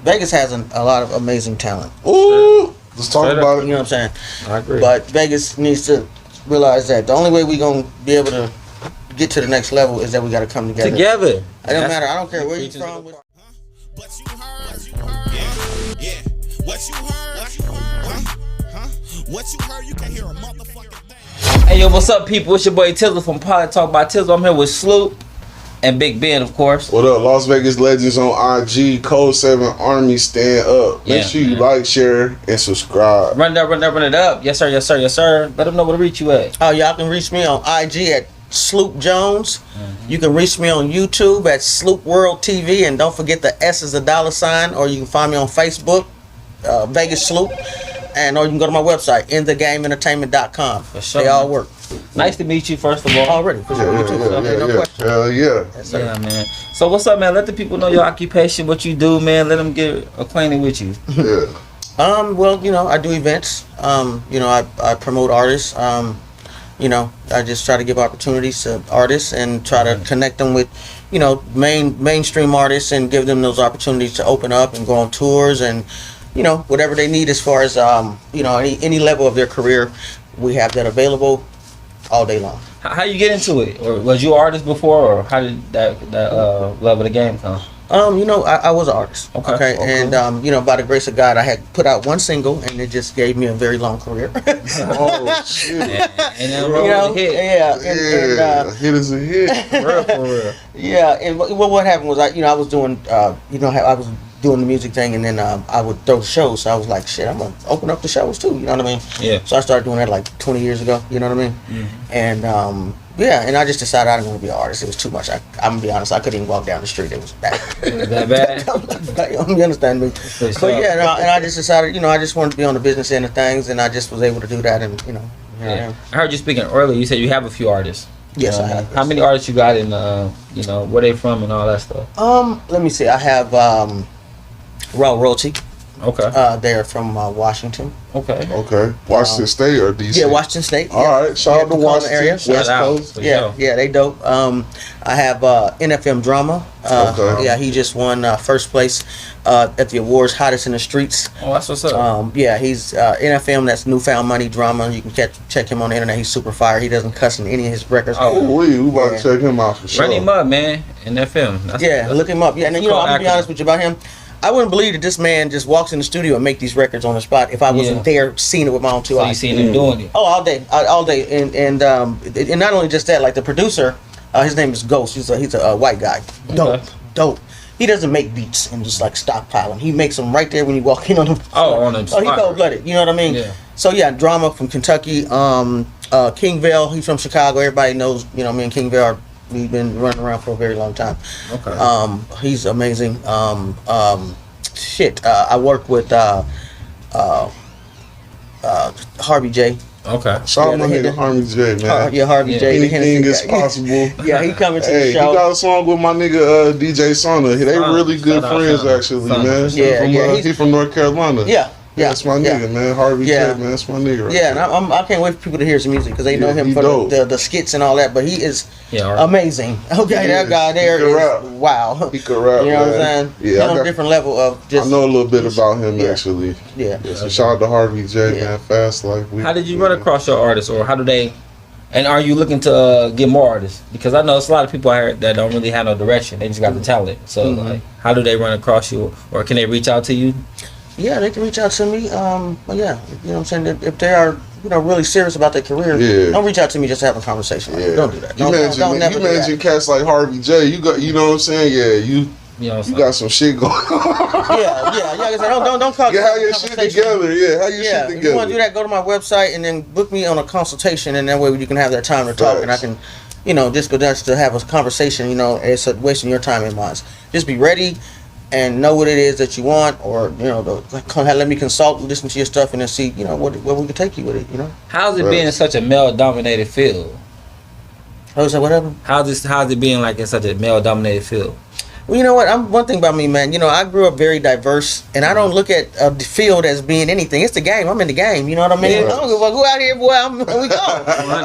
Vegas has a lot of amazing talent. Ooh, let's talk about it. You know what I'm saying? I agree. But Vegas needs to realize that the only way we gonna be able to get to the next level is that we got to come together. Together. It don't matter. I don't care where you're from. But you heard, yeah. What you heard, huh? What you heard, you can hear a motherfucking thing. Hey yo, what's up, people? It's your boy Tizzle from Pilot Talk by Tizzle. I'm here with Sloop and Big Ben, of course. What up, Las Vegas Legends on IG, Code 7 Army, stand up. Make sure you like, share, and subscribe. Run it up. Yes, sir, yes, sir, yes, sir. Let them know where to reach you at. Oh, y'all can reach me on IG at Sloop Jones. You can reach me on YouTube at Sloop World TV, and don't forget the S is a $, or you can find me on Facebook, Vegas Sloop, or you can go to my website, inthegameentertainment.com. For sure. They all work. Nice to meet you, first of all. Already, for sure. You too. No question. Hell yeah. Yes, sir. Yeah, man. So what's up, man? Let the people know your occupation, what you do, man. Let them get acquainted with you. Yeah. Well, you know, I do events. You know, I promote artists. You know, I just try to give opportunities to artists and try to connect them with, you know, mainstream artists and give them those opportunities to open up and go on tours and, you know, whatever they need as far as, you know, any level of their career, we have that available all day long. How you get into it? Or was you an artist before, or how did that love of the game come? You know, I was an artist. Okay. And you know, by the grace of God, I had put out one single, and it just gave me a very long career. Oh shit! And then You know, hit. yeah, A hit is a hit. For real. Yeah, and what happened was I was doing, you know, I was doing the music thing, and then I would throw shows. So I was like, shit, I'm gonna open up the shows too. You know what I mean? Yeah. So I started doing that like 20 years ago. You know what I mean? Mm-hmm. And yeah, and I just decided I didn't want to be an artist. It was too much. I'm gonna be honest. I couldn't even walk down the street. It was bad. Was that bad? You understand me? For But sure. yeah, and I just decided, you know, I just wanted to be on the business end of things, and I just was able to do that, and you know. Yeah. I heard you speaking earlier. You said you have a few artists. Yes, I have. How many artists you got in? You know, where they from and all that stuff. Let me see. I have Raw Royalty. Okay. They're from Washington. Okay. Okay. Washington State or DC? Yeah, Washington State. All right. Shout out to Washington. Area. West Coast. Yeah, they dope. I have NFM Drama. Okay. Yeah, he just won first place at the awards, hottest in the streets. Oh, that's what's up. Yeah, he's NFM. That's Newfound Money Drama. You can check him on the internet. He's super fire. He doesn't cuss in any of his records. Oh, we about to check him out for sure. Run him up, man. In that film. Look him up. Yeah, and you know, I'm gonna be honest with you about him. I wouldn't believe that this man just walks in the studio and make these records on the spot if I wasn't there seeing it with my own two eyes. So you seen him doing it? Oh, all day, and not only just that, like the producer, his name is Ghost. He's a white guy. Dope. He doesn't make beats and just like stockpile them. He makes them right there when you walk in on them. On them. Oh, he cold blooded. You know what I mean? Yeah. So yeah, Drama from Kentucky. King Vale, he's from Chicago. Everybody knows. You know, me and King Vale, we've been running around for a very long time. Okay. He's amazing. I work with Harvey J. Shout Okay. out to my nigga Harvey J, man. Harvey J. Anything is possible. Yeah, he coming to the He show. got a song with my nigga DJ Sona. They really good friends, actually, man. He from North Carolina. Yeah. That's my nigga, man. Harvey J, man. That's my nigga right Yeah, there. and I can't wait for people to hear his music because they know him for the skits and all that. But he is amazing. Okay, that guy there is wow. He could rap. You know what I'm saying? Yeah, on a different level of just. I know a little bit about him actually. Yeah. So shout out to Harvey J, man. Fast Life. How did you run across your artists, or how do they? And are you looking to get more artists? Because I know it's a lot of people out here that don't really have no direction. They just got the talent. So like, how do they run across you, or can they reach out to you? Yeah, they can reach out to me. Well, yeah, you know what I'm saying? If they are, you know, really serious about their career, don't reach out to me just to have a conversation. Like, don't do that. Don't imagine cats like Harvey J. You know what I'm saying? Yeah, you got some shit going on. yeah. Like I said, don't call. Yeah, have your shit together. Yeah, have your shit together. If you want to do that, go to my website and then book me on a consultation, and that way you can have that time to talk, and I can, you know, just go to have a conversation. You know, it's wasting your time and mine. Just be ready and know what it is that you want, or you know, let me consult, listen to your stuff, and then see, you know, where we can take you with it. You know. How's it being in such a male-dominated field? Oh, so whatever. How's it being like in such a male-dominated field? Well, you know what? One thing about me, man. You know, I grew up very diverse, and I don't look at the field as being anything. It's the game. I'm in the game. You know what I mean? Yeah. I don't give a fuck who out here, boy. We go.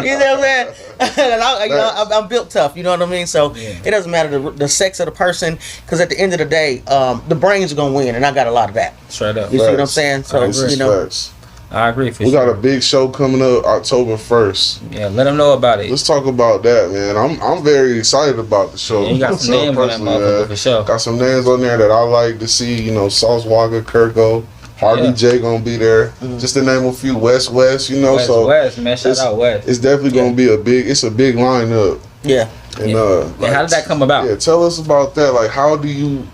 You know what I'm saying? And I'm built tough. You know what I mean? So it doesn't matter the sex of the person, because at the end of the day, the brains are gonna win, and I got a lot of that. Straight up. You see what I'm saying? So you know. I agree. We got a big show coming up October 1st. Yeah, let them know about it. Let's talk about that, man. I'm very excited about the show. Yeah, you got some names on that motherfucker for sure. Got some names on there that I like to see. You know, Sauce Walker, Kirko, Harvey J gonna be there. Just to name a few. West. You know, West, man. Shout out West. It's definitely gonna be a big lineup. Yeah. And how did that come about? Yeah, tell us about that. Like, how do you?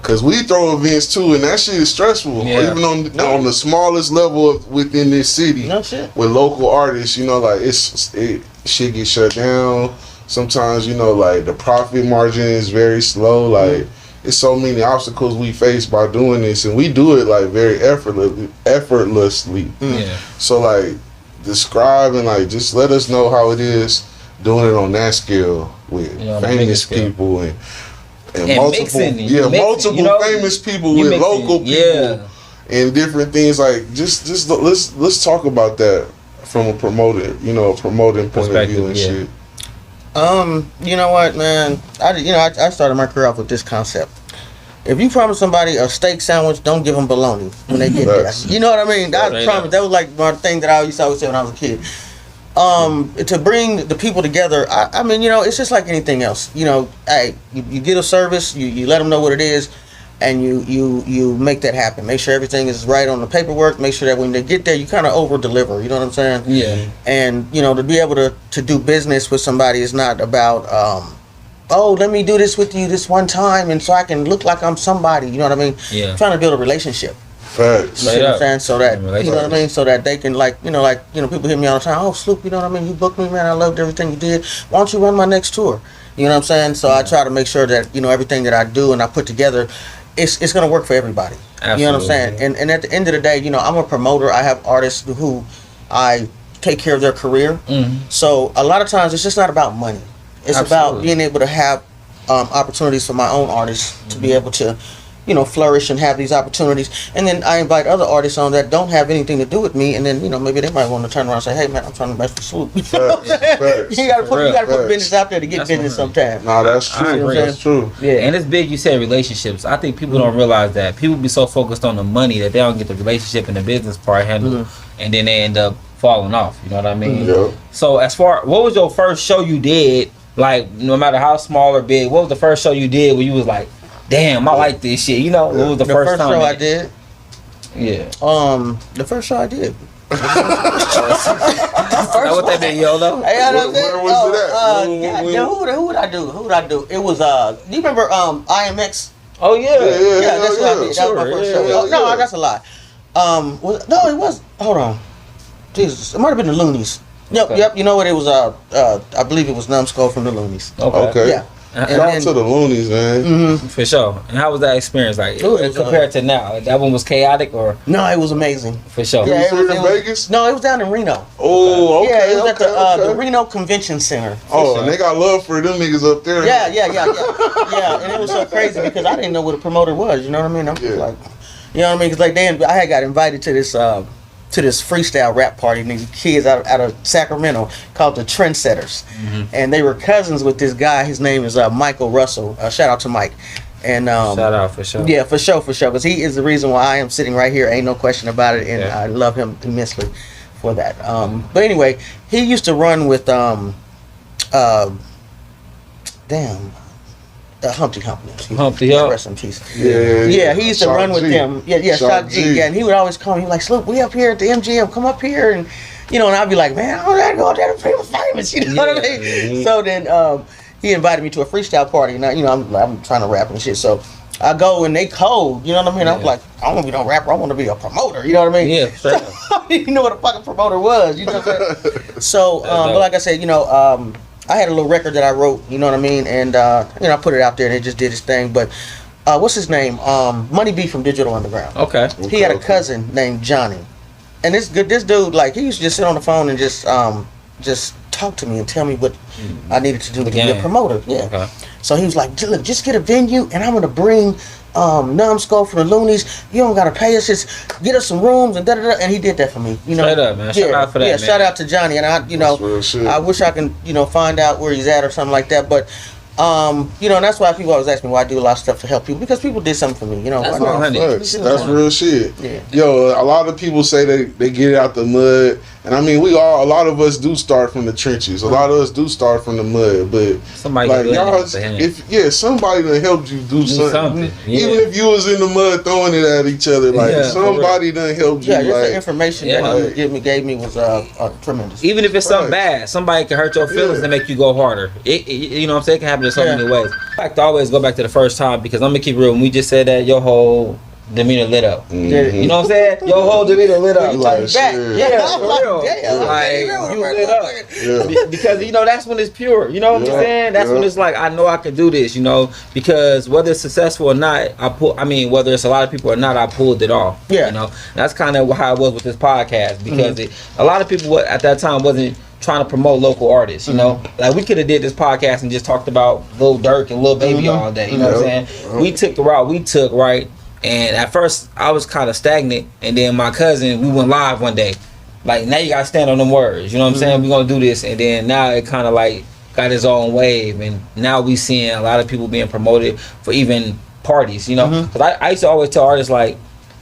Cause we throw events too, and that shit is stressful. Yeah. Even on the smallest level within this city, No shit. with local artists, you know, like shit gets shut down. Sometimes, you know, like the profit margin is very slow. Like it's so many obstacles we face by doing this, and we do it like very effortlessly. Yeah. So like, describe and like just let us know how it is doing it on that scale with famous people and multiple, multiple famous people with local people and different things. Like just let's talk about that from a promoting point of view and shit. You know what, man? I started my career off with this concept. If you promise somebody a steak sandwich, don't give them bologna when they get there. You know what I mean? That was like my thing that I used to always say when I was a kid. To bring the people together, I mean, you know, it's just like anything else. You know, hey, you get a service, you let them know what it is, and you make that happen. Make sure everything is right on the paperwork. Make sure that when they get there, you kind of over deliver. You know what I'm saying? Yeah. And you know, to be able to do business with somebody is not about oh, let me do this with you this one time, and so I can look like I'm somebody. You know what I mean? Yeah. Trying to build a relationship. Facts. You know what I'm saying? So that, you know what I mean? So that they can people hear me all the time. Oh, Sloop, you know what I mean? You booked me, man. I loved everything you did. Why don't you run my next tour? You know what I'm saying? So I try to make sure that, you know, everything that I do and I put together, it's going to work for everybody. Absolutely. You know what I'm saying? And at the end of the day, you know, I'm a promoter. I have artists who I take care of their career. So a lot of times it's just not about money. It's about being able to have opportunities for my own artists to be able to, you know, flourish and have these opportunities. And then I invite other artists on that don't have anything to do with me, and then, you know, maybe they might want to turn around and say, hey man, I'm trying to mess with Sloop. You know what I'm saying? You gotta put business out there to get business sometimes. No, that's true. That's true. Yeah. And it's big you said relationships. I think people don't realize that. People be so focused on the money that they don't get the relationship and the business part handled, and then they end up falling off. You know what I mean? Yeah. So what was your first show you did? Like, no matter how small or big, what was the first show you did where you was like, damn, I like this shit? You know, what was the first time show I did? Yeah. The first show I did. What that been, YOLO? Where was it at? Who would I do? It was do you remember IMX? Oh yeah. Yeah, that's what I did. That was my first show. Yeah. No, that's a lie. It was. Hold on. Jesus, it might have been the Loonies. Yep. You know what? It was. I believe it was Numbskull from the Loonies. Okay. Yeah. Shout out to the Loonies, man. For sure. And how was that experience like Ooh, compared to now? Like, that one was chaotic or? No, it was amazing. For sure. Yeah, it was in Vegas? No, it was down in Reno. Oh, okay. Yeah, it was at the Reno Convention Center. Oh, and they got love for them niggas up there. Yeah. Yeah, and it was so crazy because I didn't know what a promoter was. You know what I mean? I'm just like, you know what I mean? Because like I had got invited to this freestyle rap party, and these kids out of Sacramento called the Trendsetters, and they were cousins with this guy. His name is Michael Russell. Shout out to Mike. And shout out for sure. Yeah, for sure, because he is the reason why I am sitting right here. Ain't no question about it, and I love him immensely for that. But anyway, he used to run with Humpty Hump. Humpty Hump. Rest in peace. Yeah. He used to run with them. Yeah, Shock G. Yeah, and he would always call me like, "Sloop, we up here at the MGM. Come up here." And you know, and I'd be like, "Man, I don't gotta go there to people famous." You know what I mean? So then he invited me to a freestyle party, and I'm trying to rap and shit. So I go and they code. You know what I mean? I'm like, I don't want to be no rapper. I want to be a promoter. You know what I mean? Yeah. Straight up. I didn't know what a fucking promoter was. You know what I'm saying? So, but like I said, you know, I had a little record that I wrote, you know what I mean, and I put it out there and it just did its thing. But what's his name? Money B from Digital Underground. Okay. He had a cousin named Johnny, and this dude, like, he used to just sit on the phone and just talk to me and tell me what I needed to do to be a promoter. Yeah. Okay. So he was like, look, just get a venue, and I'm gonna bring Numbskull from the Loonies. You don't gotta pay us, just get us some rooms and and he did that for me. You know, straight up, man. Shout out for that. Yeah, man. Shout out to Johnny, and I wish I can find out where he's at or something like that, but. And that's why people always ask me why I do a lot of stuff to help people, because people did something for me, That's real shit. Yeah. Yo, a lot of people say they get it out the mud, and I mean a lot of us do start from the trenches. A lot of us do start from the mud, but somebody like y'all, somebody done helped you do something. Yeah. Even if you was in the mud throwing it at each other, like somebody done helped you. Yeah, just the information that he gave me was tremendous. Even if it's something bad, somebody can hurt your feelings and make you go harder. You know what I'm saying? It can happen in so many ways. I like to always go back to the first time, because I'm gonna keep it real. When we just said that, your whole demeanor lit up. Mm-hmm. You know what I'm saying? Your whole demeanor lit up. Like, yeah, for real. Like, you lit up. Yeah. Because that's when it's pure. You know what I'm saying? That's when it's like, I know I can do this. Because whether it's successful or not, whether it's a lot of people or not, I pulled it off. Yeah. That's kind of how it was with this podcast, because a lot of people at that time wasn't trying to promote local artists, like we could have did this podcast and just talked about Lil Durk and Lil Baby all day. You know what I'm saying? We took the route we took, right? And at first I was kind of stagnant, and then my cousin, we went live one day. Like, now you gotta stand on them words. You know what I'm saying? We're gonna do this, and then now it kind of like got its own wave, and now we seeing a lot of people being promoted for even parties. Because I used to always tell artists, like,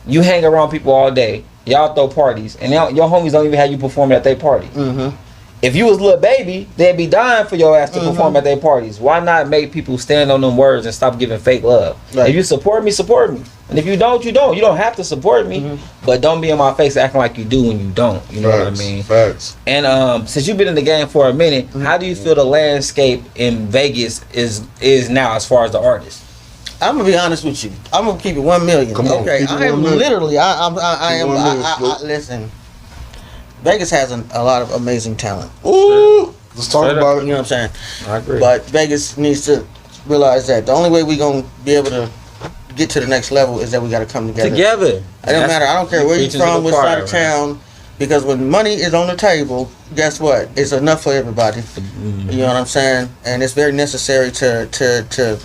you hang around people all day, y'all throw parties, and your homies don't even have you perform at their party. If you was Lil Baby, they'd be dying for your ass to perform at their parties. Why not make people stand on them words and stop giving fake love? Right. If you support me, support me. And if you don't, you don't. You don't have to support me, but don't be in my face acting like you do when you don't. You know what I mean? Facts. And since you've been in the game for a minute, how do you feel the landscape in Vegas is now as far as the artists? I'm gonna be honest with you. I'm gonna keep it 1 million. Okay, I am literally. Listen. Vegas has a lot of amazing talent. Ooh, let's talk about it. You know what I'm saying? I agree. But Vegas needs to realize that the only way we're going to be able to get to the next level is that we got to come together. It don't matter. I don't care where you're from, which side of town. Because when money is on the table, guess what? It's enough for everybody. You know what I'm saying? And it's very necessary to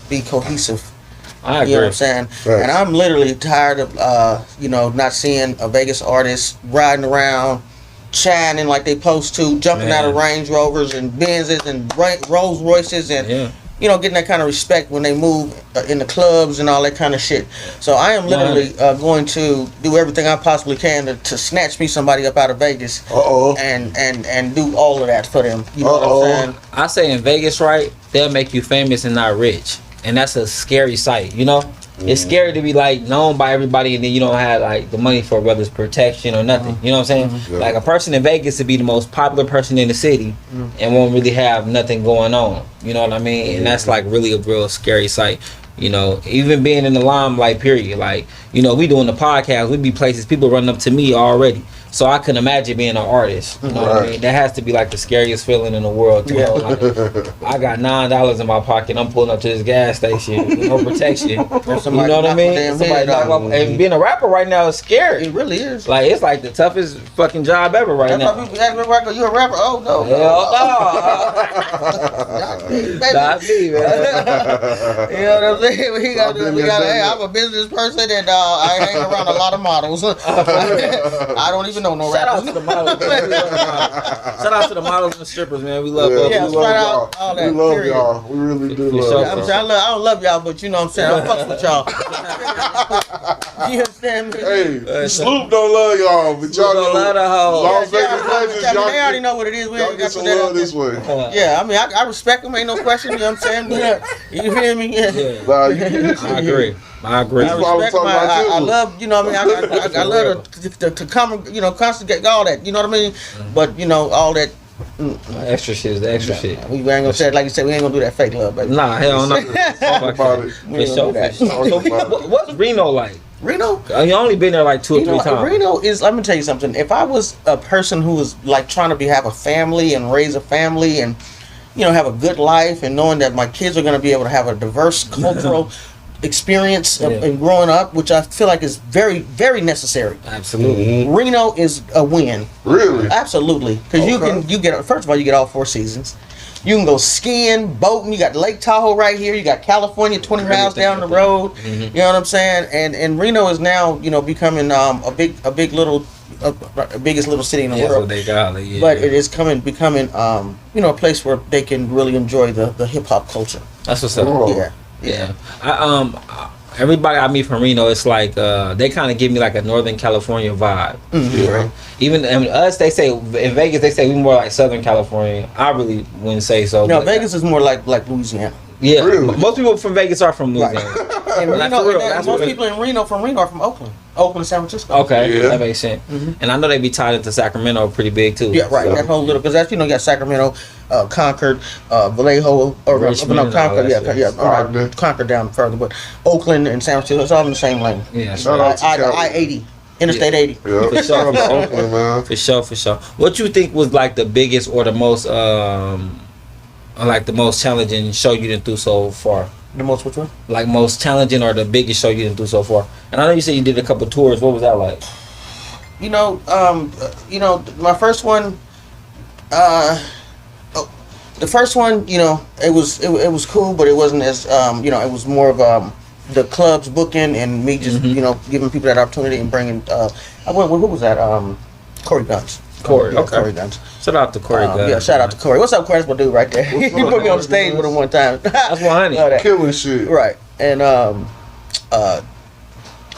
be cohesive. I agree. You know what I'm saying? Right. And I'm literally tired of, not seeing a Vegas artist riding around, shining like they supposed to, jumping out of Range Rovers and Benzes and Rolls Royces and, getting that kind of respect when they move in the clubs and all that kind of shit. So I am literally going to do everything I possibly can to snatch me somebody up out of Vegas and do all of that for them. You know what I'm saying? I say in Vegas, right, they'll make you famous and not rich. And that's a scary sight, It's scary to be like known by everybody, and then you don't have like the money for whether it's protection or nothing. You know what I'm saying? Like a person in Vegas to be the most popular person in the city and won't really have nothing going on. You know what I mean? And that's like really a real scary sight. Even being in the limelight, period. Like, we doing the podcast, we be places, people running up to me already. So I couldn't imagine being an artist. You know what I mean? That has to be like the scariest feeling in the world. Like, I got $9 in my pocket. I'm pulling up to this gas station with no protection. You know what I mean? And being a rapper right now is scary. It really is. Like, it's like the toughest fucking job ever right now. People ask me, you a rapper? Oh no. Hell no. Not me, man. You know what I'm saying? We gotta, I'm a business person, and I hang around a lot of models. I don't even know no rappers. Shout out to the models. Shout out to the models and strippers, man. We love y'all. Yeah, we love y'all. We love y'all. We really do love y'all. I don't love y'all, but you know what I'm saying? I fuck with y'all. You understand me? Hey, Sloop don't love y'all, but y'all don't love the hoe. Las Vegas legends, y'all they already know what it is. We y'all get some love this way. Yeah, I mean, I respect them. Ain't no question. You know what I'm saying? You hear me? Yeah. Nah, I agree. I respect I love, I love to come, constant all that, you know what I mean? But, all that. Extra shit is the extra shit. We ain't gonna say it like you said, we ain't gonna do that fake love, baby. Nah, hell no. Talk about it. So, what's Reno like? Reno? You only been there like 2 or 3 times. Reno is, let me tell you something. If I was a person who was like trying to have a family and raise a family and, have a good life and knowing that my kids are gonna be able to have a diverse cultural experience in growing up, which I feel like is very, very necessary. Absolutely. Reno is a win. Really? Absolutely. Because you get, first of all, you get all 4 seasons. You can go skiing, boating. You got Lake Tahoe right here. You got California 20 miles down the road. You know what I'm saying? And Reno is now, becoming a big little, biggest little city in the world. That's what they got it, yeah. But it is becoming a place where they can really enjoy the hip hop culture. That's what's up. Oh. Yeah. Everybody I meet from Reno, it's like they kind of give me like a Northern California vibe. Yeah. Even us, they say in Vegas, they say we more like Southern California. I really wouldn't say so. No, Vegas is more like Louisiana. Yeah, Really? most people from Vegas are from Louisiana. And Like, Reno, for real, and that's most what- people in Reno are from Oakland, and San Francisco. Okay, Yeah. that makes sense. And I know they be tied into Sacramento pretty big too. Yeah, right. So- That whole little, because that's you got Sacramento, Concord, Vallejo, or Richmond no and all Concord, that shit. Ogden. Concord down further, but Oakland and San Francisco, it's all in the same lane. Yeah, Shout out to Cali. I-80, Interstate 80. Yeah. For sure. Shout out to Oakland, man. for sure. What you think was like the biggest or the most challenging show you done through so far? The most which one? Like most challenging or the biggest show you done through so far? And I know you said you did a couple tours. What was that like? My first one, the first one, it was cool, but it wasn't as, it was more of the clubs booking and me just, giving people that opportunity and bringing. What was that? Corey Guns. Corey, Yeah, okay. Corey Guns. Shout out to Corey Gunn. Yeah, shout out to Corey. What's up, Corey? That's my dude right there. He put me on stage with him one time. That's 100. Love that. Killing shit. Right. And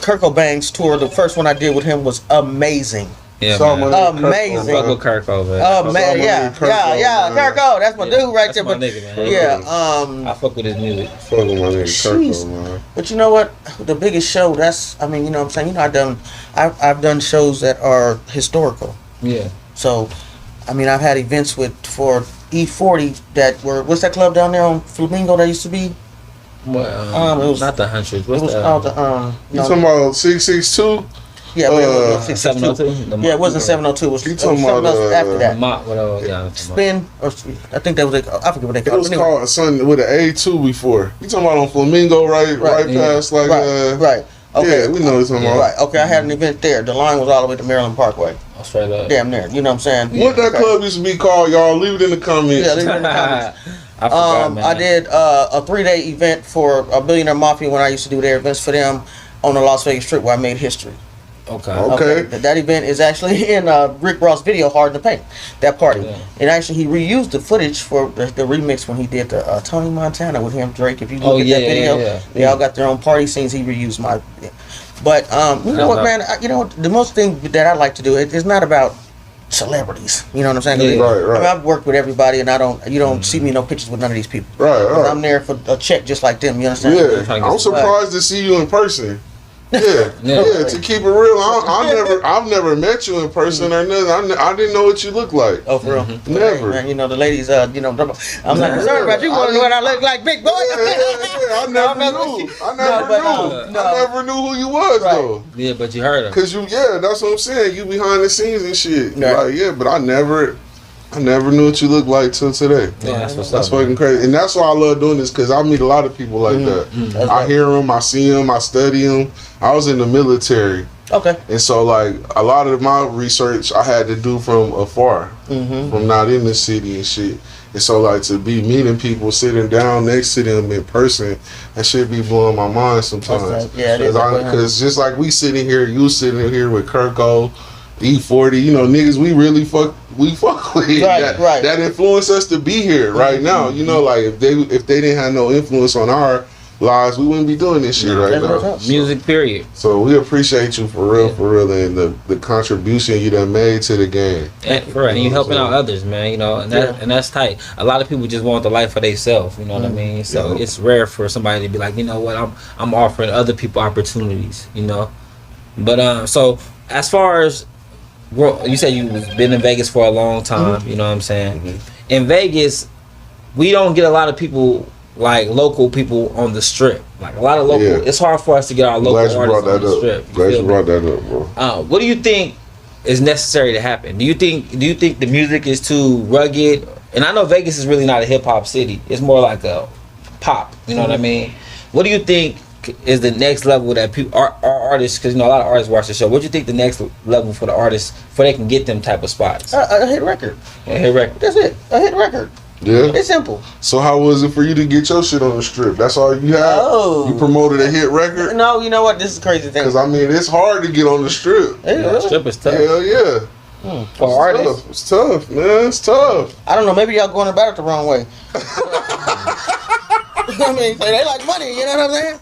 Kurt Cobain's tour, the first one I did with him was amazing. Yeah, Saw man. my nigga Kirk Amazing. Fuck over with Kirk over. Oh man, my yeah, nigga Kurt yeah, Cobain. Kirk. That's my dude right That's there. my But nigga, man. yeah, I fuck with his music. Fuck with my nigga Jeez. Kirk, man. but you know what? The biggest show. That's, I mean, you know what I'm saying. I've done shows that are historical. Yeah. So, I mean, I've had events for E40 that were, what's that club down there on Flamingo that used to be? Well, It was not the hundreds. It What's was that? called the You talking about 662? yeah, it was 662. 702. Yeah, it wasn't 702. It was, You it was talking something about, else after that. Whatever. Yeah. Spin, or I think that was I forget what they It called was it. Anyway. called something with an A2 before. You talking about on Flamingo, right yeah. past like Right. Okay. Yeah, we know what you're talking about. Right. Okay, I had an event there. The line was all the way to Maryland Parkway. Straight up. Damn near. You know what I'm saying? What that club used to be called, y'all? Leave it in the comments. Yeah, leave it in the comments. I forgot, man. I did a 3-day event for a Billionaire Mafia when I used to do their events for them on the Las Vegas Strip where I made history. Okay. Okay. That event is actually in Rick Ross' video Hard in the Paint. That party. Yeah. And actually he reused the footage for the remix when he did the Tony Montana with him, Drake. If you look at that video, they all got their own party scenes. He reused my. Yeah. But you know what, man? The most thing that I like to do it's not about celebrities. You know what I'm saying? Yeah. Right, right. I mean, I've worked with everybody, and you don't see me no pictures with none of these people. Right, right. I'm there for a check just like them. You understand? Yeah, I'm surprised to see you in person. Yeah, to keep it real, I've never met you in person or nothing. I didn't know what you looked like. Oh, for real? Never. Hey, man, the ladies, I'm not concerned about you. Want to know what I look like, big boy? I never knew. I never knew who you was though. Yeah, but you heard him. Cause that's what I'm saying. You behind the scenes and shit. Right. Like, but I never knew what you looked like till today. Yeah, that's what's That's up, fucking crazy, and that's why I love doing this because I meet a lot of people like that. I hear them, I see them, I study them. I was in the military, Okay. and so like a lot of my research I had to do from afar, from not in the city and shit. And so like to be meeting people, sitting down next to them in person, that shit be blowing my mind sometimes. Okay. Yeah, it is. Because just like we sitting here, you sitting here with Kirko, E40, niggas we really fuck with that influence us to be here right now. Like if they didn't have no influence on our lives, we wouldn't be doing this shit right now. Music, period. So we appreciate you for real, and the contribution you done made to the game. And you helping out others, man. And that's tight. A lot of people just want the life for themselves. You know what I mean? So it's rare for somebody to be like, you know what, I'm offering other people opportunities. But so as far as you said you've been in Vegas for a long time, you know what I'm saying? In Vegas, we don't get a lot of people, like local people on the strip. Like a lot of local, it's hard for us to get our local artists on the strip. Glad you brought that up, bro. What do you think is necessary to happen? Do you think the music is too rugged? And I know Vegas is really not a hip hop city. It's more like a pop. You know what I mean? What do you think is the next level that people, our artists, because a lot of artists watch the show. What do you think the next level for the artists, for they can get them type of spots? A hit record. A hit record. That's it. A hit record. Yeah. It's simple. So how was it for you to get your shit on the strip? That's all you had? Oh. You promoted a hit record? No, you know what? This is a crazy thing. Because, I mean, it's hard to get on the strip. Really? Strip is tough. Hell yeah. For artists. It's tough, man. It's tough. I don't know. Maybe y'all going about it the wrong way. I mean, they like money. You know what I'm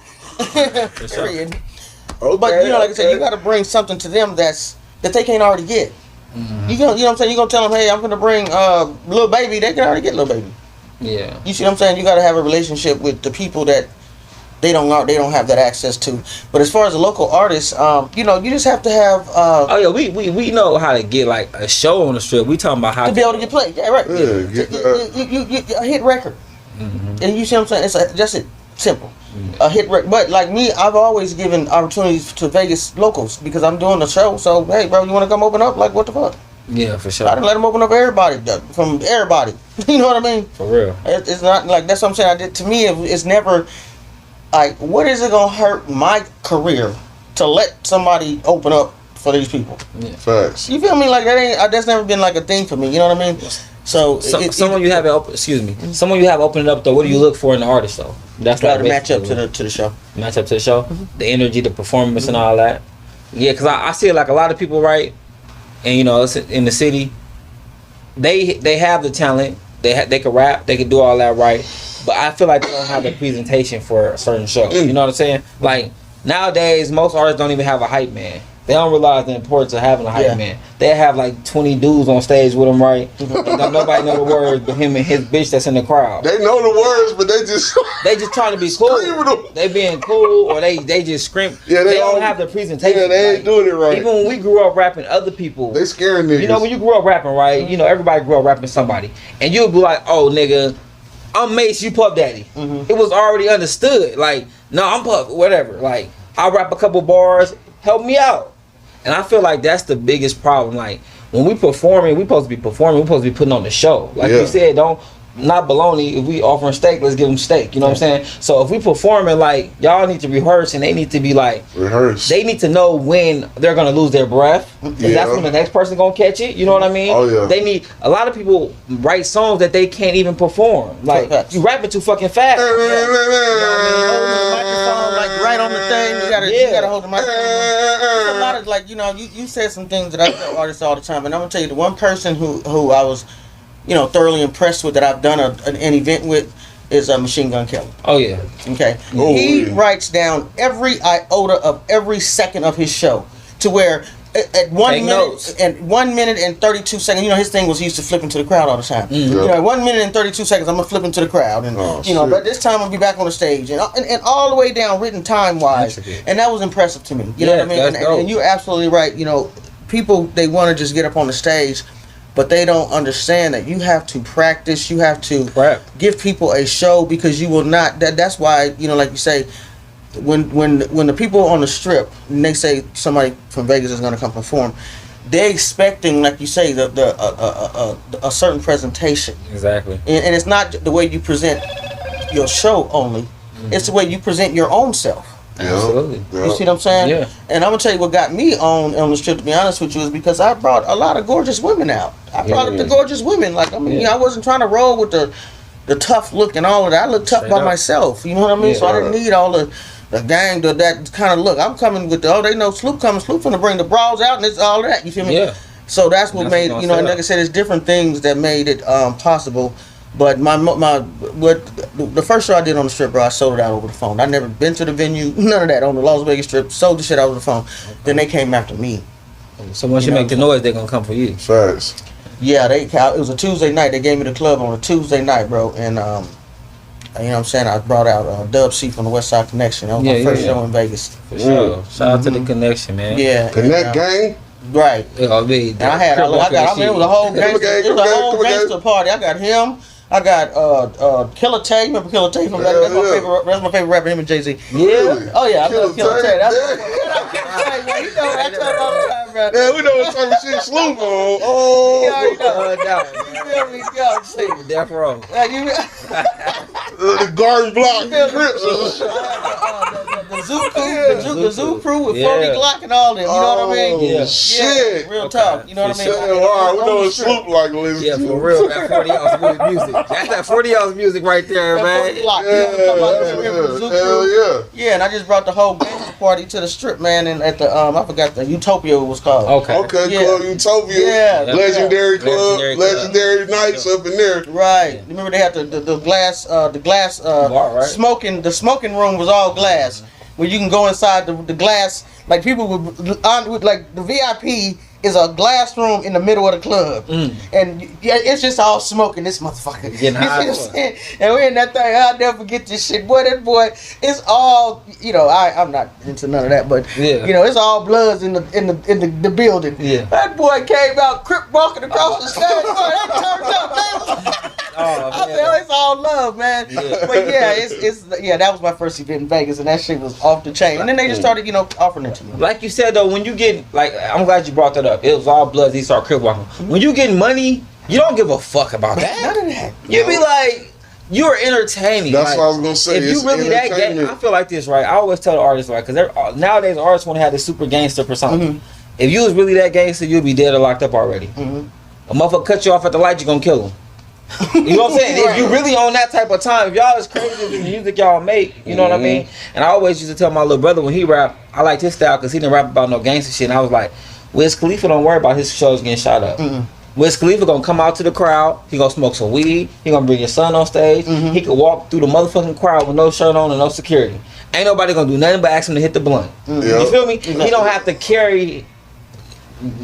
saying? Period. Okay, But, you know, like I said, you got to bring something to them that they can't already get. You know what I'm saying? You gonna tell them, hey, I'm gonna bring Lil Baby. They can already get Lil Baby. Yeah. You see what I'm saying? You got to have a relationship with the people that they don't have that access to. But as far as a local artist, you know, you just have to have. Oh yeah, we know how to get like a show on the strip. We talking about how to be able to get played. Yeah, right. Yeah, you a hit record, and you see what I'm saying? It's just it. Simple. A hit record. But like me, I've always given opportunities to Vegas locals because I'm doing the show. So hey, bro, you want to come open up? Like what the fuck? Yeah, for sure. I didn't let them open up everybody from everybody. You know what I mean? For real. It's not like that's what I'm saying. To me, it's never like what is it gonna hurt my career to let somebody open up for these people? Yeah. Facts. You feel me? Like that's never been like a thing for me. You know what I mean? So someone you have someone you have opening up though. What do you look for in the artist though? That's got to match up to the show. Match up to the show, the energy, the performance, and all that. Yeah, because I see it like a lot of people, right? And you know, it's in the city. They have the talent. They can rap. They can do all that right. But I feel like they don't have the presentation for a certain show. You know what I'm saying? Like nowadays, most artists don't even have a hype man. They don't realize the importance of having a hype man. They have like 20 dudes on stage with them, right? And don't nobody know the words but him and his bitch that's in the crowd. They know the words, but they just trying to be cool. They being cool, or they just scream. Yeah, they don't have the presentation. Yeah, they ain't doing it right. Even when we grew up rapping, other people, they scaring niggas. You know, when you grew up rapping, right? You know, everybody grew up rapping somebody, and you'll be like, "Oh, nigga, I'm Mace, you Puff Daddy." It was already understood. Like, no, I'm Puff, whatever. Like, I'll rap a couple bars, help me out. And I feel like that's the biggest problem. Like when we performing, we supposed to be performing. We supposed to be putting on the show. Like you said, not baloney. If we offering steak, let's give them steak. You know what I'm saying? So if we performing, like y'all need to rehearse, and they need to be like rehearse. They need to know when they're gonna lose their breath. That's when the next person gonna catch it. You know what I mean? Oh yeah. They need a lot of people write songs that they can't even perform. Like you rapping too fucking fast. You know what I mean? Holding the microphone like right on the thing. You gotta hold the microphone. It's a lot of like you said some things that I tell artists all the time, and I'm gonna tell you the one person who I was thoroughly impressed with that I've done an event with is Machine Gun Kelly. Oh yeah. Okay. He writes down every iota of every second of his show to where at 1 minute and 32 seconds, his thing was he used to flip into the crowd all the time. At 1 minute and 32 seconds, I'm gonna flip into the crowd, and but this time I'll be back on the stage, and all the way down written time wise, and that was impressive to me. You know what I mean? And you're absolutely right. People they want to just get up on the stage, but they don't understand that you have to practice. You have to give people a show because you will not. That's why like you say. When the people on the strip and they say somebody from Vegas is going to come perform, they're expecting, like you say, a certain presentation. Exactly. And it's not the way you present your show only; it's the way you present your own self. Absolutely. You see what I'm saying? Yeah. And I'm gonna tell you what got me on the strip. To be honest with you, is because I brought a lot of gorgeous women out. I brought up the gorgeous women. Like I wasn't trying to roll with the tough look and all of that. I look tough by myself. You know what I mean? So I didn't need all the gang, that kind of look. I'm coming with they know Sloop coming. Sloop gonna bring the bras out and it's all that. You feel me? Yeah. So that's what made and like I said, it's different things that made it possible. But the first show I did on the strip, bro, I sold it out over the phone. I never been to the venue, none of that on the Las Vegas strip. Sold the shit out over the phone. Okay. Then they came after me. So once you make the noise, they're gonna come for you. Facts. Yeah, it was a Tuesday night. They gave me the club on a Tuesday night, bro, and you know what I'm saying? I brought out Dub C from the West Side Connection. That was my first show in Vegas. For sure. Shout out to the Connection, man. Yeah. Connect gang? Right. And I it was a whole gangster party. I got him. I got Killer Tay. Remember Killer Tay from that? That's my favorite rapper, him and Jay-Z. Really? Oh yeah, I love Killer Tay. You know I tell all the time, bro. Yeah, we know what type of shit Sloop on. Oh, Death Row. The garden block grips. The Zoo Crew with 40 Glock and all them. You know what I mean? Yeah. Shit. Real talk. You know what I mean? Wow, we know what Sloop like listen Yeah, to. for real. That 40 ounce music. That's that 40 ounce music right there, man. Yeah, and I just brought the whole gangster party to the strip, man, and at the I forgot the Utopia it was called. Okay, Club Utopia. Yeah. Legendary Club, Legendary Nights up in there. Right. Remember they had the glass bar, right? the smoking room was all glass. Where you can go inside the glass, like people would like the VIP is a glass room in the middle of the club, and it's just all smoking this motherfucker. Getting high. And we're in that thing. I'll never forget this shit, boy. That boy, it's all I'm not into none of that, but it's all bloods in the building. Yeah. That boy came out, crip walking across the stage. Boy, that turned up, man. I said, it's all love, man. Yeah. But it's that was my first event in Vegas, and that shit was off the chain. And then they just started, offering it to me. Like you said though, when you get I'm glad you brought that up. It was all blood. He started crip walking. When you get money, you don't give a fuck about that. None of that. You be like, you're entertaining. That's what I was gonna say. If you really that gay, I feel like this, right? I always tell the artists, like, because nowadays artists want to have this super gangster persona. If you was really that gangster, you'd be dead or locked up already. A motherfucker cut you off at the light, you gonna kill him. You know what I'm saying? If you really on that type of time, if y'all as crazy as the music y'all make, you know what I mean? And I always used to tell my little brother when he rap, I liked his style because he didn't rap about no gangster shit. And I was like, Wiz Khalifa don't worry about his shows getting shot up. Wiz Khalifa gonna come out to the crowd, he gonna smoke some weed, he gonna bring his son on stage, he could walk through the motherfucking crowd with no shirt on and no security. Ain't nobody gonna do nothing but ask him to hit the blunt. You feel me? He don't have to carry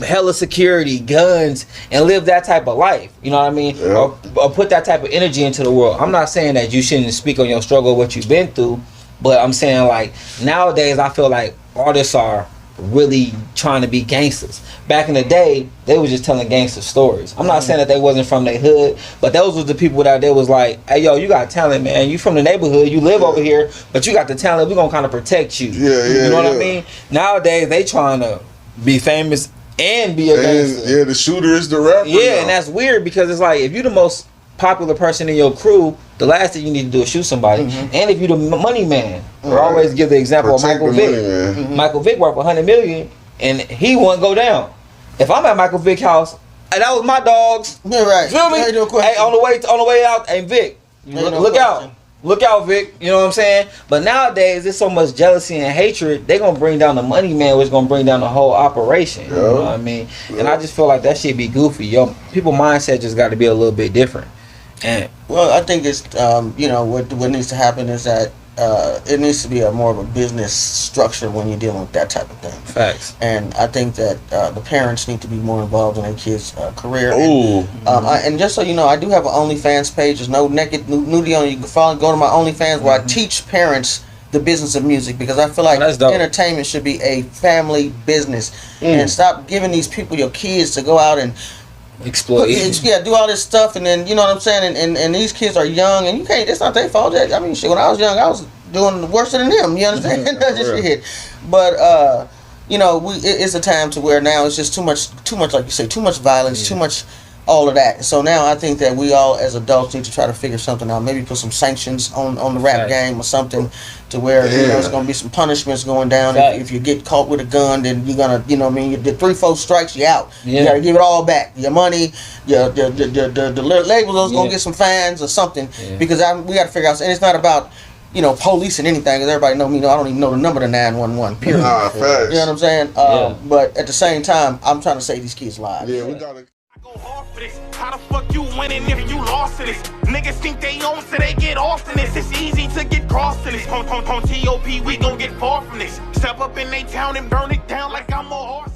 hella security, guns, and live that type of life. You know what I mean? Or put that type of energy into the world. I'm not saying that you shouldn't speak on your struggle, what you've been through, but I'm saying like nowadays I feel like artists are really trying to be gangsters. Back in the day, they were just telling gangster stories. I'm not saying that they wasn't from their hood, but those was the people that there was like, hey yo, you got talent, man. You from the neighborhood, you live over here, but you got the talent. We gonna kind of protect you. You know what I mean? Nowadays they trying to be famous and be a gangster. The shooter is the rapper. And that's weird because it's like if you the most popular person in your crew, the last thing you need to do is shoot somebody. And if you the money man, I always give the example of Michael Vick. Michael Vick worth $100 million, and he won't go down. If I'm at Michael Vick's house, and that was my dogs. Right. Feel me? Hey, on the way out, hey Vic, look out. Look out, Vic. You know what I'm saying? But nowadays, there's so much jealousy and hatred. They're going to bring down the money man, which is going to bring down the whole operation. You know what I mean? And I just feel like that shit be goofy. Yo, people mindset just got to be a little bit different. And well, I think it's, what needs to happen is that it needs to be more of a business structure when you're dealing with that type of thing. Facts. And I think that the parents need to be more involved in their kids' career. And just so you know, I do have an OnlyFans page. There's no naked nudity on it. You can follow, go to my OnlyFans where I teach parents the business of music, because I feel like entertainment should be a family business. And stop giving these people your kids to go out and exploit. Do all this stuff, and then you know what I'm saying. And these kids are young, and you can't. It's not their fault. I mean, shit. When I was young, I was doing worse than them. You understand? Shit. But it's a time to where now it's just too much. Like you say, too much violence, too much. All of that. So now I think that we all as adults need to try to figure something out. Maybe put some sanctions on the rap game or something, to where there's going to be some punishments going down. If you get caught with a gun, then you're gonna, you did 3-4 strikes, you out. You got to give it all back. Your money, the labels are going to get some fines or something, because we got to figure out. And it's not about police and anything, because everybody know me. I don't even know the number to 911. Period. You know what I'm saying? But at the same time, I'm trying to save these kids' lives. Yeah, we gotta. How the fuck you winning if you lost to this? Niggas think they own, so they get off in this. It's easy to get crossed in this. On TOP, we gon' get far from this. Step up in they town and burn it down like I'm a horse.